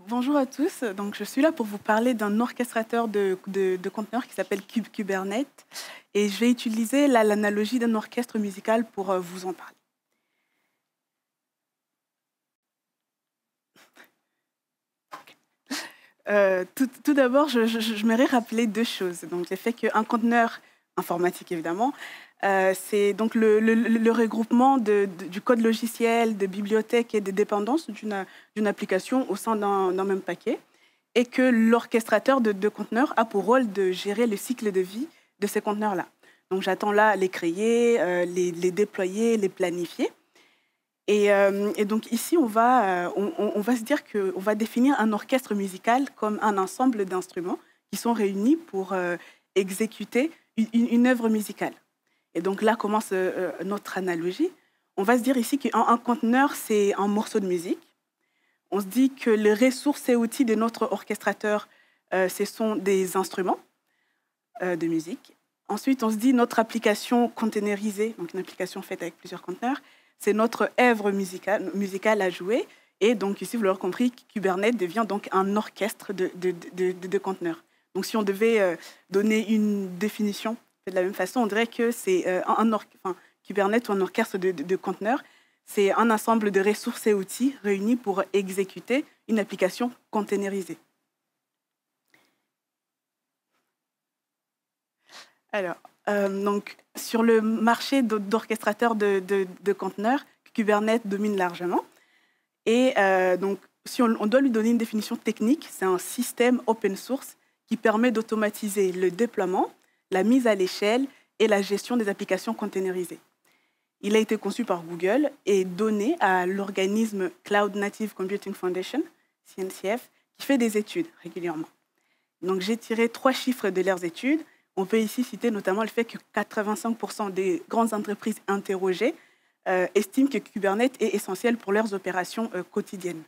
Bonjour à tous. Donc, je suis là pour vous parler d'un orchestrateur de conteneurs qui s'appelle Kubernetes. Et je vais utiliser l'analogie d'un orchestre musical pour vous en parler. Tout d'abord, je m'aimerais rappeler deux choses. Donc, le fait qu'un conteneur informatique, évidemment, c'est donc le regroupement du code logiciel, de bibliothèques et des dépendances d'une application au sein d'un même paquet, et que l'orchestrateur de conteneurs a pour rôle de gérer le cycle de vie de ces conteneurs-là. Donc, j'attends là les créer, les déployer, les planifier. Et donc ici, on va se dire qu'on va définir un orchestre musical comme un ensemble d'instruments qui sont réunis pour exécuter une œuvre musicale. Et donc là commence notre analogie. On va se dire ici qu'un conteneur, c'est un morceau de musique. On se dit que les ressources et outils de notre orchestrateur, ce sont des instruments de musique. Ensuite, on se dit notre application containerisée, donc une application faite avec plusieurs conteneurs, c'est notre œuvre musicale à jouer. Et donc ici, vous l'aurez compris, Kubernetes devient donc un orchestre de conteneurs. Donc si on devait donner une définition de la même façon, on dirait que c'est Kubernetes ou un orchestre de conteneurs, c'est un ensemble de ressources et outils réunis pour exécuter une application containerisée. Alors, donc, sur le marché d'orchestrateurs de conteneurs, Kubernetes domine largement. Et donc, si on doit lui donner une définition technique, c'est un système open source qui permet d'automatiser le déploiement, la mise à l'échelle et la gestion des applications containerisées. Il a été conçu par Google et donné à l'organisme Cloud Native Computing Foundation, CNCF, qui fait des études régulièrement. Donc, j'ai tiré 3 chiffres de leurs études. On peut ici citer notamment le fait que 85% des grandes entreprises interrogées estiment que Kubernetes est essentiel pour leurs opérations quotidiennes.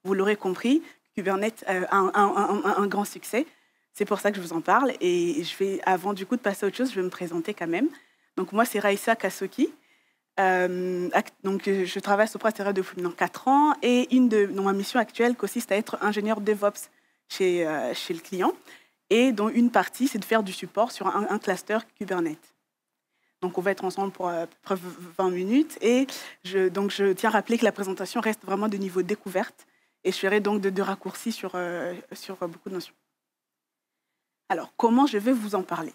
Vous l'aurez compris, Kubernetes a un grand succès. C'est pour ça que je vous en parle. Et avant du coup de passer à autre chose, je vais me présenter quand même. Donc moi, c'est Raissa Kasoki. Donc, je travaille sur Prestera depuis maintenant 4 ans. Et dans ma mission actuelle consiste à être ingénieur DevOps chez le client. Et dont une partie, c'est de faire du support sur un cluster Kubernetes. Donc, on va être ensemble pour à peu près 20 minutes. Et je tiens à rappeler que la présentation reste vraiment de niveau découverte. Et je ferai donc de raccourcis sur beaucoup de notions. Alors, comment je vais vous en parler?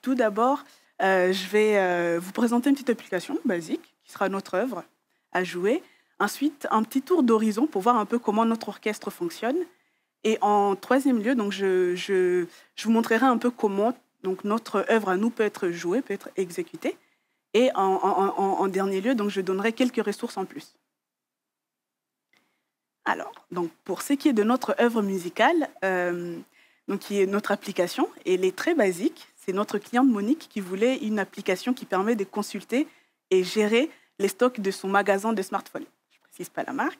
Tout d'abord, je vais vous présenter une petite application basique qui sera notre œuvre à jouer. Ensuite, un petit tour d'horizon pour voir un peu comment notre orchestre fonctionne. Et en troisième lieu, donc je vous montrerai un peu comment donc, notre œuvre à nous peut être jouée, peut être exécutée. Et en dernier lieu, donc, je donnerai quelques ressources en plus. Alors, donc, pour ce qui est de notre œuvre musicale, donc, qui est notre application, elle est très basique. C'est notre cliente Monique qui voulait une application qui permet de consulter et gérer les stocks de son magasin de smartphones. Je ne précise pas la marque.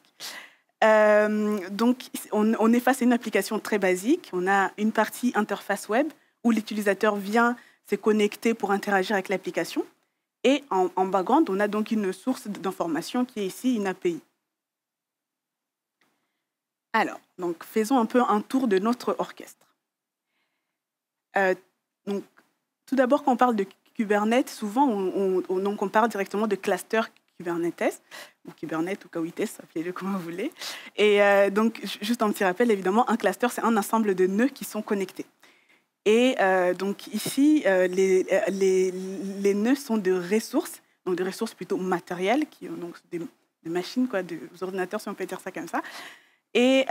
Donc, on est face à une application très basique. On a une partie interface web où l'utilisateur vient se connecter pour interagir avec l'application. Et en background, on a donc une source d'information qui est ici une API. Alors, donc, faisons un peu un tour de notre orchestre. Donc, tout d'abord, quand on parle de Kubernetes, souvent, on parle directement de cluster Kubernetes, ou Kubernetes, ou Kuites, appelez-le comme vous voulez. Et donc, juste un petit rappel, évidemment, un cluster, c'est un ensemble de nœuds qui sont connectés. Et donc, ici, les nœuds sont de ressources, donc des ressources plutôt matérielles, donc des machines, quoi, des ordinateurs, si on peut dire ça comme ça, et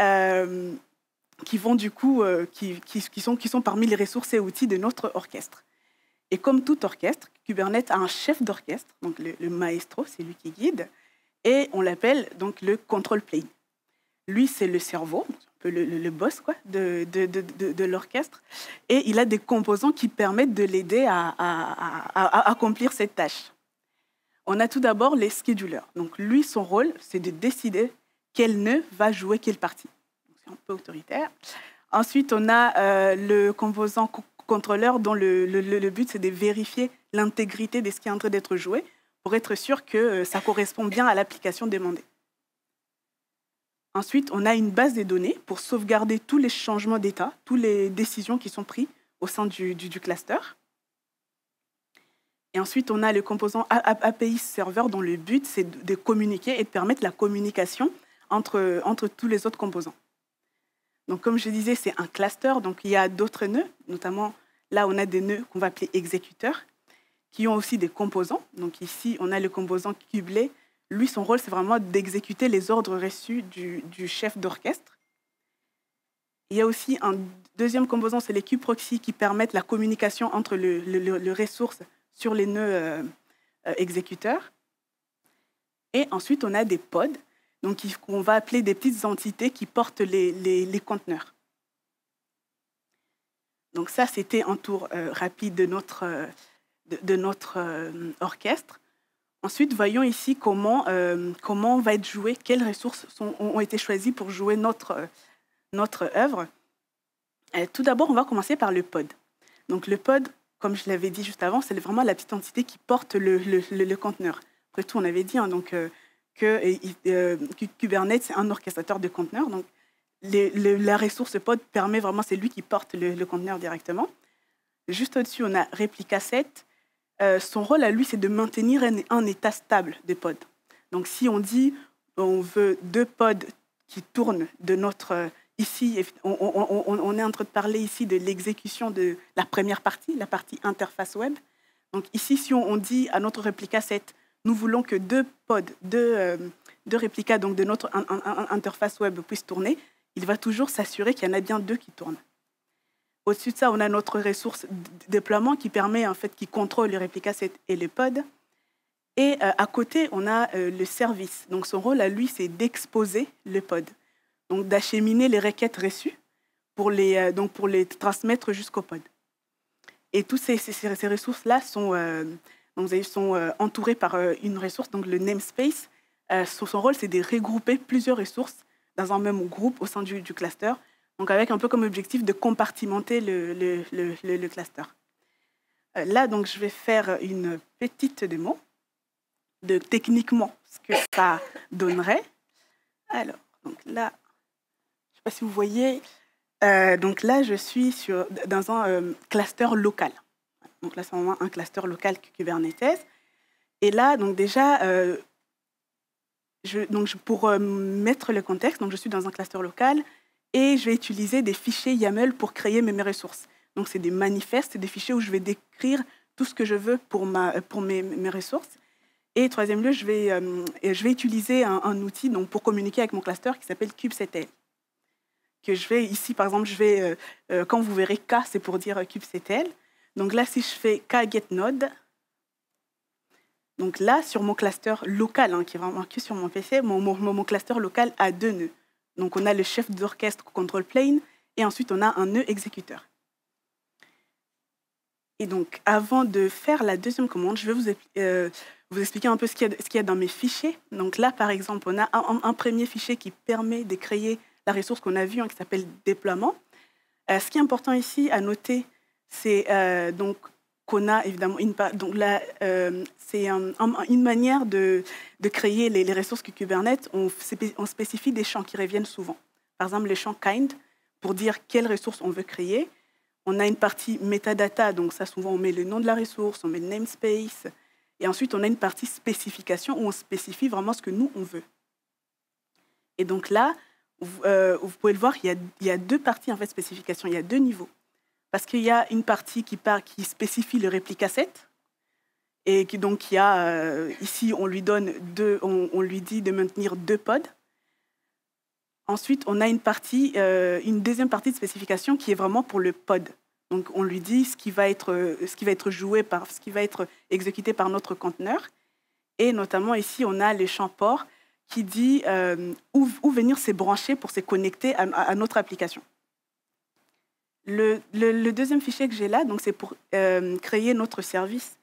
qui vont du coup, qui sont parmi les ressources et outils de notre orchestre. Et comme tout orchestre, Kubernetes a un chef d'orchestre, donc le maestro, c'est lui qui guide, et on l'appelle donc le control plane. Lui, c'est le cerveau, un peu le boss quoi, de l'orchestre, et il a des composants qui permettent de l'aider à accomplir cette tâche. On a tout d'abord les schedulers. Donc lui, son rôle, c'est de décider quel nœud va jouer quelle partie. C'est un peu autoritaire. Ensuite, on a le composant contrôleur dont le but, c'est de vérifier l'intégrité de ce qui est en train d'être joué pour être sûr que ça correspond bien à l'application demandée. Ensuite, on a une base de données pour sauvegarder tous les changements d'état, toutes les décisions qui sont prises au sein du cluster. Et ensuite, on a le composant API Server dont le but, c'est de communiquer et de permettre la communication entre tous les autres composants. Donc, comme je disais, c'est un cluster. Donc, il y a d'autres nœuds, notamment là, on a des nœuds qu'on va appeler exécuteurs, qui ont aussi des composants. Donc, ici, on a le composant Kubelet. Lui, son rôle, c'est vraiment d'exécuter les ordres reçus du chef d'orchestre. Il y a aussi un deuxième composant, c'est les kubeproxy, qui permettent la communication entre le ressource sur les nœuds exécuteurs. Et ensuite, on a des pods, donc qu'on va appeler des petites entités qui portent les conteneurs. Donc ça, c'était un tour rapide de notre orchestre. Ensuite, voyons ici comment va être joué, quelles ressources ont été choisies pour jouer notre œuvre. Tout d'abord, on va commencer par le pod. Donc le pod, comme je l'avais dit juste avant, c'est vraiment la petite entité qui porte le conteneur. Après tout, on avait dit que Kubernetes, c'est un orchestrateur de conteneurs. Donc la ressource pod permet vraiment, c'est lui qui porte le conteneur directement. Juste au-dessus, on a Replica set. Son rôle à lui, c'est de maintenir un état stable des pods. Donc si on dit on veut 2 pods qui tournent de notre... Ici, on est en train de parler ici de l'exécution de la première partie, la partie interface web. Donc ici, si on dit à notre réplica set, nous voulons que 2 pods, deux réplicas donc de notre interface web puissent tourner, il va toujours s'assurer qu'il y en a bien 2 qui tournent. Au-dessus de ça, on a notre ressource de déploiement qui permet, en fait, qui contrôle les réplica set et les pods. Et à côté, on a le service. Donc son rôle à lui, c'est d'exposer le pod. Donc d'acheminer les requêtes reçues pour les transmettre jusqu'au pod. Et toutes ces ressources-là sont entourées par une ressource, donc le namespace. Son rôle, c'est de regrouper plusieurs ressources dans un même groupe au sein du cluster, donc avec un peu comme objectif de compartimenter le cluster. Là, donc, je vais faire une petite démo de techniquement ce que ça donnerait. Alors, donc là, je ne sais pas si vous voyez, donc là, je suis dans un cluster local. Donc là, c'est vraiment un cluster local Kubernetes. Et là, donc déjà, pour mettre le contexte, donc je suis dans un cluster local et je vais utiliser des fichiers YAML pour créer mes ressources. Donc, c'est des manifestes, des fichiers où je vais décrire tout ce que je veux pour mes ressources. Et troisième lieu, je vais utiliser un outil donc, pour communiquer avec mon cluster qui s'appelle kubectl. Que je vais ici, par exemple, quand vous verrez K, c'est pour dire kubectl. Donc là, si je fais kgetnode, donc là, sur mon cluster local, qui est vraiment marqué sur mon PC, mon cluster local a 2 nœuds. Donc on a le chef d'orchestre control plane et ensuite on a un nœud exécuteur. Et donc, avant de faire la deuxième commande, je vais vous expliquer un peu ce qu'il y a dans mes fichiers. Donc là, par exemple, on a un premier fichier qui permet de créer la ressource qu'on a vue, qui s'appelle déploiement. Ce qui est important ici à noter, c'est qu'on a évidemment c'est une manière de créer les ressources Kubernetes. On spécifie des champs qui reviennent souvent. Par exemple, les champs kind, pour dire quelles ressources on veut créer. On a une partie metadata, donc ça, souvent, on met le nom de la ressource, on met le namespace. Et ensuite, on a une partie spécification où on spécifie vraiment ce que nous, on veut. Et donc là, vous pouvez le voir, il y a 2 parties, en fait, spécification. Il y a 2 niveaux. Parce qu'il y a une partie qui spécifie le réplica set. Et donc, ici, on lui dit de maintenir 2 pods. Ensuite, on a une deuxième partie de spécification qui est vraiment pour le pod. Donc, on lui dit ce qui va être exécuté par notre conteneur. Et notamment, ici, on a les champs port qui dit où venir se brancher pour se connecter à notre application. Le deuxième fichier que j'ai là, c'est pour créer notre service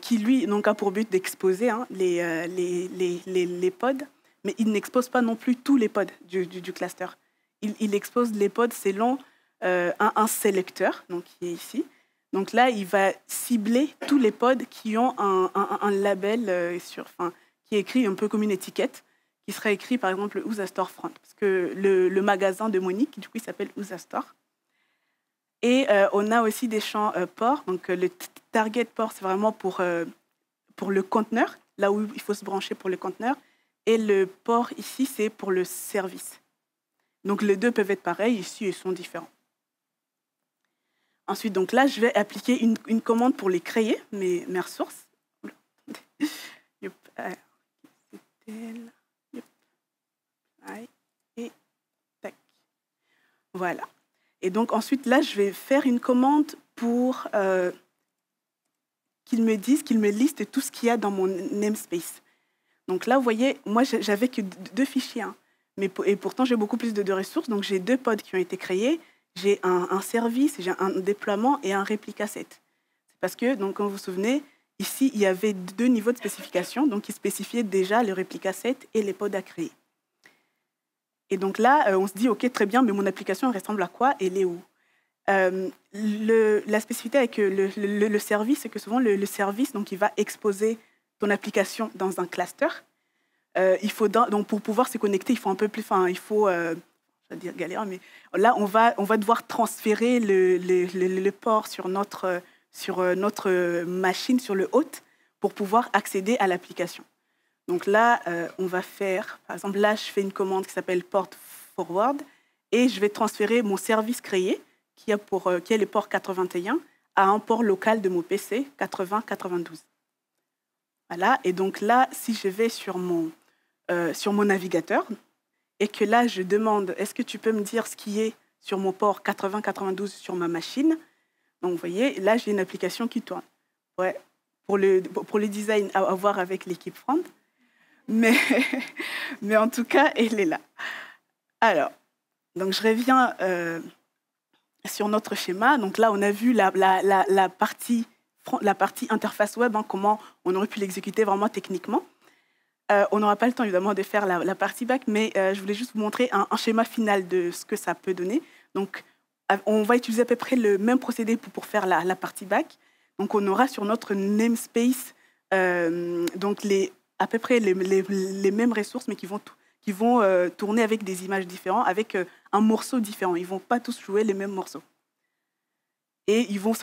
qui, lui, donc, a pour but d'exposer les pods. Mais il n'expose pas non plus tous les pods du cluster. Il expose les pods selon un sélecteur, donc qui est ici. Donc là, il va cibler tous les pods qui ont un label qui est écrit un peu comme une étiquette, qui serait écrit, par exemple, USA Store Front, parce que le magasin de Monique, du coup, il s'appelle USA Store. Et on a aussi des champs port. Donc, le target port, c'est vraiment pour le conteneur, là où il faut se brancher pour le conteneur. Et le port, ici, c'est pour le service. Donc, les deux peuvent être pareils. Ici, ils sont différents. Ensuite, donc là, je vais appliquer une commande pour les créer, mes ressources. Yep. Yep. Et tac. Voilà. Et donc, ensuite, là, je vais faire une commande pour qu'il me dise, qu'il me liste tout ce qu'il y a dans mon namespace. Donc là, vous voyez, moi, j'avais que 2 fichiers. Hein. Et pourtant, j'ai beaucoup plus de ressources. Donc, j'ai 2 pods qui ont été créés. J'ai un service, j'ai un déploiement et un réplica set. C'est parce que, donc, comme vous vous souvenez, ici, il y avait 2 niveaux de spécification. Donc, ils spécifiaient déjà le réplica set et les pods à créer. Et donc là, on se dit, OK, très bien, mais mon application elle ressemble à quoi? Elle est où? La spécificité avec le service, c'est que souvent, le service, donc, il va exposer ton application dans un cluster. Donc, pour pouvoir se connecter, il faut un peu plus... Enfin, il faut... je vais dire galère, mais là, on va devoir transférer le port sur notre machine, sur le hôte, pour pouvoir accéder à l'application. Donc là, on va faire, par exemple, là, je fais une commande qui s'appelle port forward et je vais transférer mon service créé, qui est le port 81, à un port local de mon PC, 80-92. Voilà, et donc là, si je vais sur mon navigateur et que là, je demande, est-ce que tu peux me dire ce qui est sur mon port 80-92 sur ma machine? Donc, vous voyez, là, j'ai une application qui tourne. Ouais, pour le design à voir avec l'équipe front. Mais en tout cas, elle est là. Alors, donc je reviens sur notre schéma. Donc là, on a vu la partie interface web, hein, comment on aurait pu l'exécuter vraiment techniquement. On n'aura pas le temps, évidemment, de faire la partie back, mais je voulais juste vous montrer un schéma final de ce que ça peut donner. Donc, on va utiliser à peu près le même procédé pour faire la partie back. Donc, on aura sur notre namespace donc à peu près les mêmes ressources, mais qui vont tourner avec des images différentes, avec un morceau différent. Ils ne vont pas tous jouer les mêmes morceaux. Et ils vont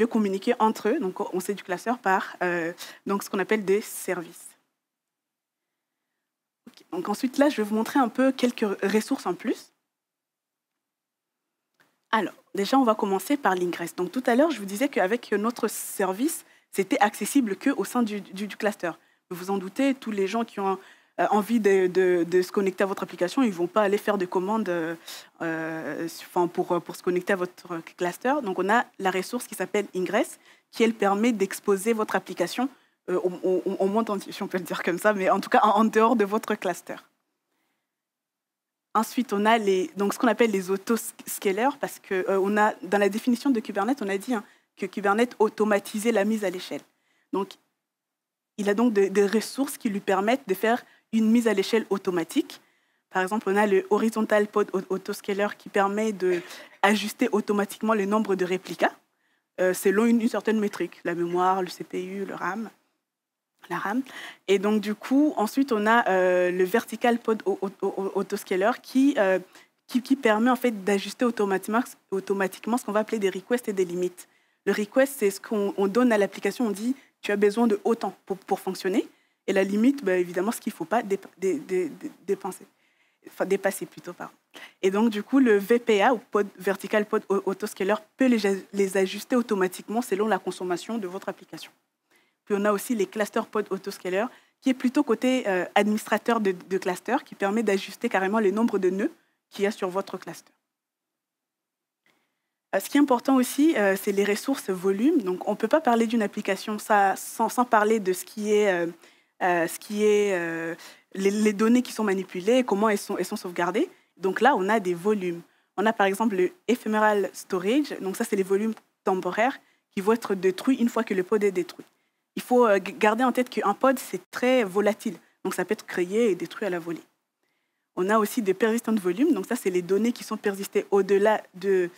communiquer entre eux, donc on sait du classeur, par donc ce qu'on appelle des services. Okay. Donc ensuite, là, je vais vous montrer un peu quelques ressources en plus. Alors, déjà, on va commencer par l'ingress. Donc tout à l'heure, je vous disais qu'avec notre service, c'était accessible qu'au sein du cluster. Vous vous en doutez, tous les gens qui ont envie de se connecter à votre application, ils ne vont pas aller faire des commandes pour se connecter à votre cluster. Donc, on a la ressource qui s'appelle Ingress, qui, elle, permet d'exposer votre application au monde entier, si on peut le dire comme ça, mais en tout cas en dehors de votre cluster. Ensuite, on a ce qu'on appelle les autoscalers, parce que dans la définition de Kubernetes, on a dit que Kubernetes automatisait la mise à l'échelle. Donc, il a donc des ressources qui lui permettent de faire une mise à l'échelle automatique. Par exemple, on a le Horizontal Pod Autoscaler qui permet d'ajuster automatiquement le nombre de réplicas selon une certaine métrique, la mémoire, le CPU, la RAM. Et donc, du coup, ensuite, on a le Vertical Pod Autoscaler qui permet en fait d'ajuster automatiquement ce qu'on va appeler des requests et des limites. Le request, c'est ce qu'on donne à l'application, on dit tu as besoin de autant pour fonctionner. Et la limite, évidemment, ce qu'il ne faut pas dépasser plutôt. Pardon. Et donc, du coup, le VPA, ou Vertical Pod Autoscaler, peut les ajuster automatiquement selon la consommation de votre application. Puis, on a aussi les Cluster Pod Autoscaler, qui est plutôt côté administrateur de cluster, qui permet d'ajuster carrément le nombre de nœuds qu'il y a sur votre cluster. Ce qui est important aussi, c'est les ressources volume. Donc, on ne peut pas parler d'une application sans parler de ce qui est les données qui sont manipulées, comment elles sont sauvegardées. Donc là, on a des volumes. On a par exemple le ephemeral storage. Donc ça, c'est les volumes temporaires qui vont être détruits une fois que le pod est détruit. Il faut garder en tête qu'un pod, c'est très volatile. Donc ça peut être créé et détruit à la volée. On a aussi des persistent volumes. Donc ça, c'est les données qui sont persistées au-delà du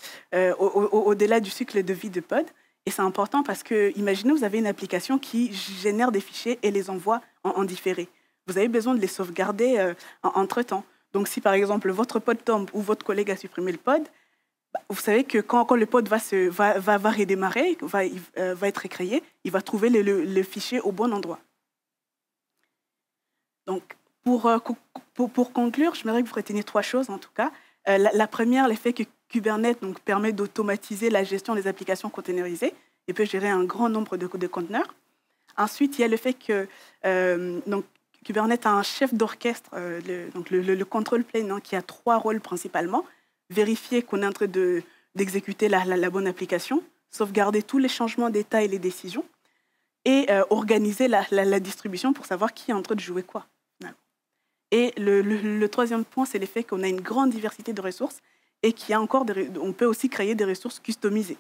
cycle de vie de pod. Et c'est important parce que, imaginez, vous avez une application qui génère des fichiers et les envoie en différé. vous avez besoin de les sauvegarder entre-temps. Donc, si par exemple votre pod tombe ou votre collègue a supprimé le pod, vous savez que quand le pod va redémarrer, va être créé, il va trouver le fichier au bon endroit. Donc, pour conclure, j'aimerais que vous reteniez 3 choses en tout cas. La première, l'effet que Kubernetes donc, permet d'automatiser la gestion des applications containerisées et peut gérer un grand nombre de conteneurs. Ensuite, il y a le fait que donc, Kubernetes a un chef d'orchestre, le control plane, hein, qui a 3 rôles principalement. Vérifier qu'on est en train d'exécuter la bonne application, sauvegarder tous les changements d'état et les décisions, et organiser la distribution pour savoir qui est en train de jouer quoi. Et le troisième point, c'est l'effet qu'on a une grande diversité de ressources et on peut aussi créer des ressources customisées.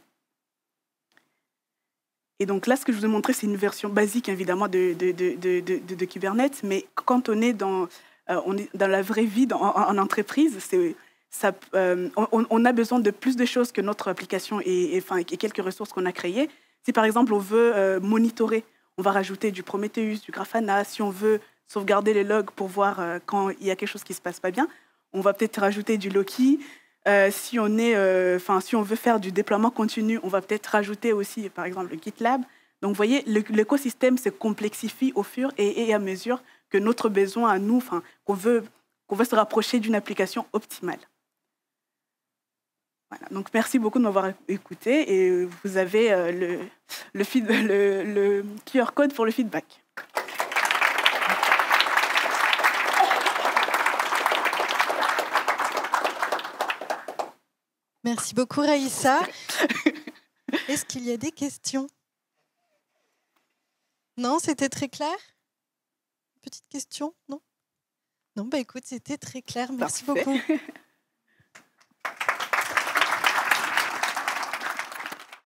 Et donc là, ce que je vous ai montré, c'est une version basique, évidemment, de Kubernetes, mais quand on est dans la vraie vie, en entreprise, on a besoin de plus de choses que notre application et quelques ressources qu'on a créées. Si, par exemple, on veut monitorer, on va rajouter du Prometheus, du Grafana. Si on veut sauvegarder les logs pour voir quand il y a quelque chose qui ne se passe pas bien, on va peut-être rajouter du Loki. Si on veut faire du déploiement continu, on va peut-être rajouter aussi, par exemple, le GitLab. Donc, vous voyez, l'écosystème se complexifie au fur et à mesure que notre besoin à nous, qu'on veut se rapprocher d'une application optimale. Voilà. Donc, merci beaucoup de m'avoir écouté et vous avez le QR code pour le feedback. Merci beaucoup, Raïssa. Est-ce qu'il y a des questions? Non, c'était très clair? Petite question? Non? Non, écoute, c'était très clair. Merci beaucoup.